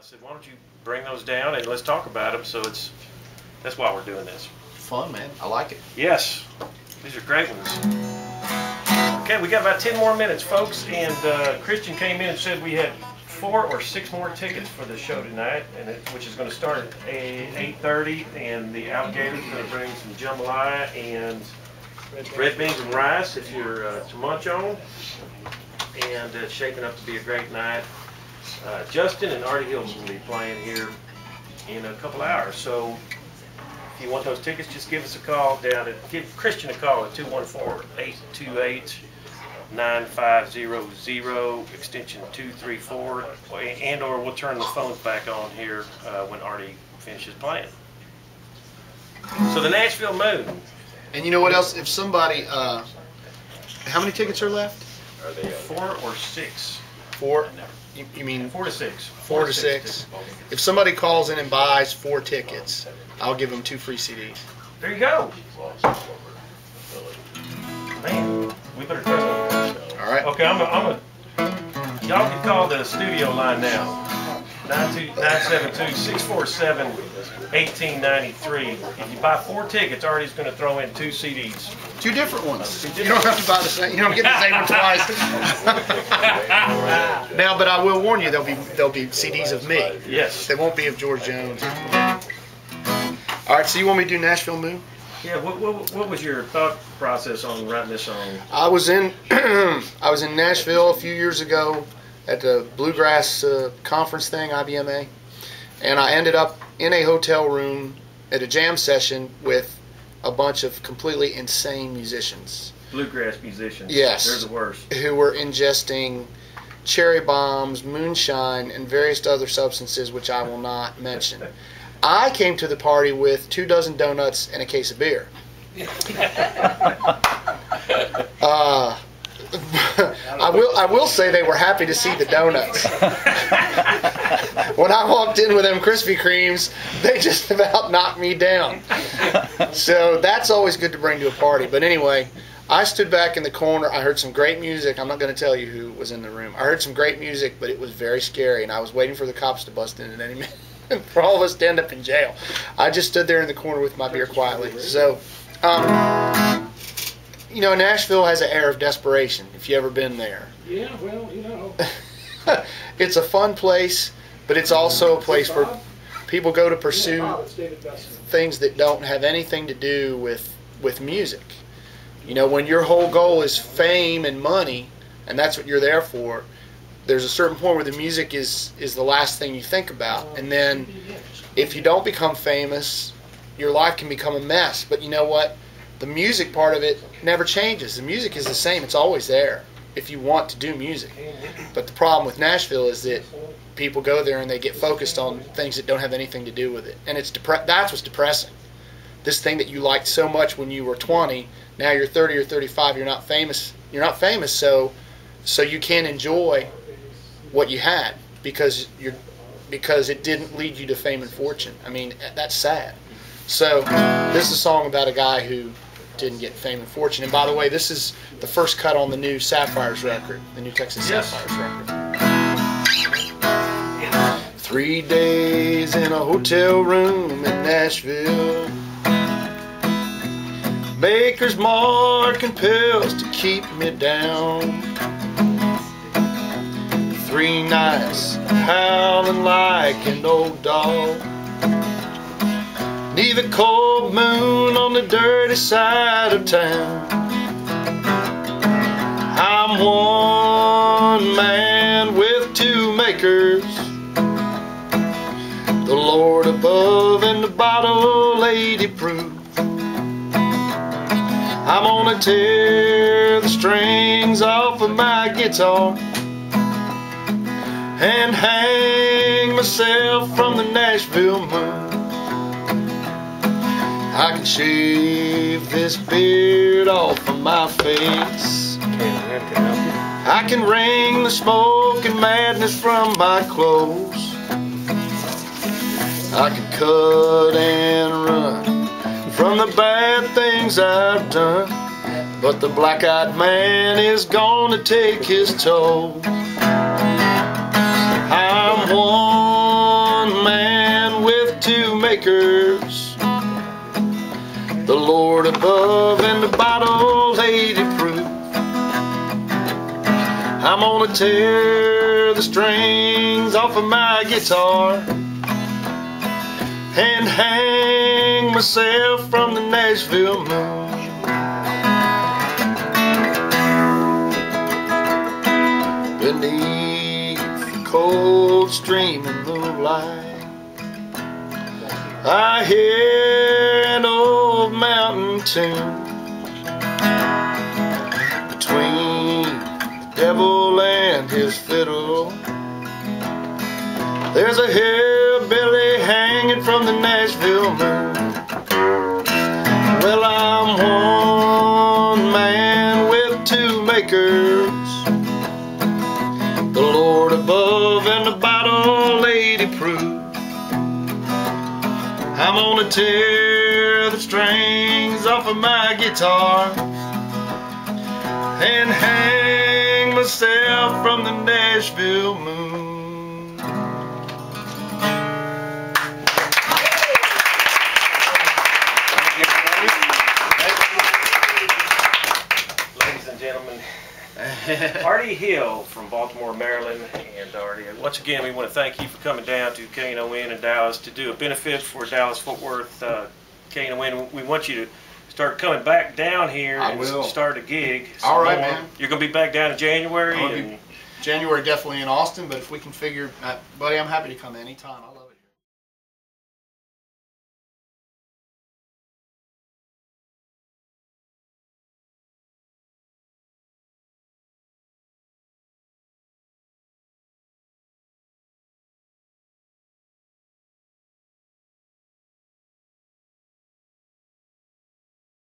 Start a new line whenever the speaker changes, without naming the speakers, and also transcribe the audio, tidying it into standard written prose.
said, why don't you bring those down and let's talk about them. So that's why we're doing this.
Fun, man. I like it.
Yes, these are great ones. Okay, we got about 10 more minutes, folks, and Christian came in and said we had 4 or 6 more tickets for the show tonight, and which is going to start at 8:30, and the Alligator's going to bring some jambalaya and red beans and rice if you're to munch on, and it's shaping up to be a great night. Justin and Arty Hills will be playing here in a couple hours, so if you want those tickets, just give us a call give Christian a call at 214-828-9500, extension 234, and or we'll turn the phones back on here when Arty finishes playing. So the Nashville Moon.
And you know what else? If somebody, how many tickets are left?
Are they 4 or 6?
4? You mean
4 to 6.
4 to 6. If somebody calls in and buys 4 tickets, I'll give them 2 free CDs.
There you go. Man, we better try that.
All right.
Okay, y'all can call the studio line now. 972-647-1893. If you buy 4 tickets, Arty's going to throw in 2 CDs.
2 different ones. You don't have to buy the same. You don't get the same one twice. Now, but I will warn you, there'll be CDs of me.
Yes.
They won't be of George Jones. All right. So you want me to do Nashville Moon?
Yeah. What was your thought process on writing this song?
I was in Nashville a few years ago at the Bluegrass conference thing, IBMA, and I ended up in a hotel room at a jam session with a bunch of completely insane musicians.
Bluegrass musicians.
Yes.
They're the worst.
Who were ingesting cherry bombs, moonshine, and various other substances which I will not mention. I came to the party with 2 dozen donuts and a case of beer. I will say they were happy to see the donuts. When I walked in with them Krispy Kremes, they just about knocked me down. So that's always good to bring to a party. But anyway, I stood back in the corner. I heard some great music. I'm not going to tell you who was in the room. I heard some great music, but it was very scary, and I was waiting for the cops to bust in at any minute for all of us to end up in jail. I just stood there in the corner with my beer quietly. So, you know, Nashville has an air of desperation, if you've ever been there.
Yeah, well, you know.
It's a fun place, but it's also a place where people go to pursue things that don't have anything to do with music. You know, when your whole goal is fame and money, and that's what you're there for, there's a certain point where the music is the last thing you think about. And then if you don't become famous, your life can become a mess. But you know what? The music part of it never changes. The music is the same. It's always there if you want to do music. But the problem with Nashville is that people go there and they get focused on things that don't have anything to do with it. And that's what's depressing. This thing that you liked so much when you were 20, now you're 30 or 35, you're not famous. You're not famous, so you can't enjoy what you had because it didn't lead you to fame and fortune. I mean, that's sad. So this is a song about a guy who didn't get fame and fortune. And by the way, this is the first cut on the new Sapphires record, the new Texas Sapphires record. 3 days in a hotel room in Nashville, Baker's mark and pills to keep me down. 3 nights howling like an old dog. Neath a cold moon on the dirty side of town. I'm one man with 2 makers, the Lord above and the bottle lady proof. I'm gonna tear the strings off of my guitar and hang myself from the Nashville moon. I can shave this beard off of my face. I can wring the smoke and madness from my clothes. I can cut and run from the bad things I've done, but the black-eyed man is gonna take his toll. I'm one makers. The Lord above and the bottle 80 proof. I'm gonna tear the strings off of my guitar and hang myself from the Nashville moon. Beneath the cold streaming moonlight, I hear an old mountain tune. Between the devil and his fiddle, there's a hillbilly hanging from the Nashville moon. Well, I'm one man with two makers. The Lord above and the bottle 80 proof. I'm gonna tear the strings off of my guitar and hang myself from the Nashville moon.
Ladies and gentlemen, Arty Hill from Baltimore, Maryland. And Arty, once again, we want to thank you for coming down to KNON in Dallas to do a benefit for Dallas-Fort Worth KNON. We want you to start coming back down here and start a gig.
All right, man.
You're going to be back down in January?
January definitely in Austin, but if we can figure, buddy, I'm happy to come anytime. I love it.